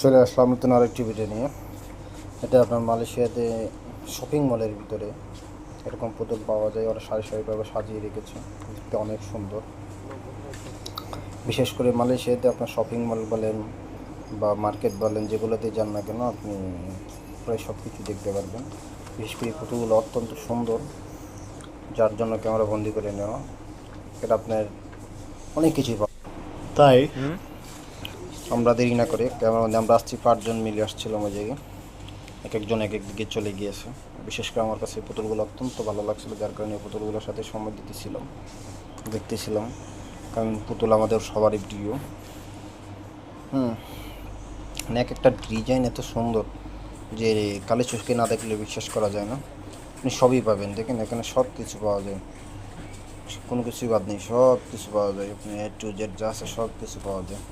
চলে আসলাম নতুন আরেকটি ভিডিও নিয়ে। এটা আপনার মালয়েশিয়াতে শপিং মলের ভিতরে এরকম পুতুল পাওয়া যায়। ওরা সারি সারিভাবে সাজিয়ে রেখেছে, দেখতে অনেক সুন্দর। বিশেষ করে মালয়েশিয়াতে আপনার শপিং মল বলেন বা মার্কেট বলেন, যেগুলোতে যান না কেন আপনি প্রায় সব কিছু দেখতে পারবেন। বিশেষ করে পুতুলগুলো অত্যন্ত সুন্দর, যার জন্য ক্যামেরা বন্দি করে নেওয়া। এটা আপনার অনেক কিছুই পাওয়া। তাই আমরা দেরি না করে ক্যামেরা বন্দি আমরা আসছি 5 জন মিলে আসছিলাম ওই জায়গায়। এক একজন এক এক দিকে চলে গিয়েছে। বিশেষ করে আমার কাছে পুতুলগুলো অত্যন্ত ভালো লাগছিলো, যার কারণে পুতুলগুলোর সাথে সময় দিতেছিলাম, দেখতেছিলাম। কারণ পুতুল আমাদের সবারই প্রিয়। মানে এক একটা ডিজাইন এত সুন্দর যে কালে চোখে না দেখলে বিশ্বাস করা যায় না। আপনি সবই পাবেন, দেখেন এখানে সব কিছু পাওয়া যায়, কোনো কিছুই বাদ নেই, সব কিছু পাওয়া যায়। আপনি A to Z যা আছে সব কিছু পাওয়া যায়।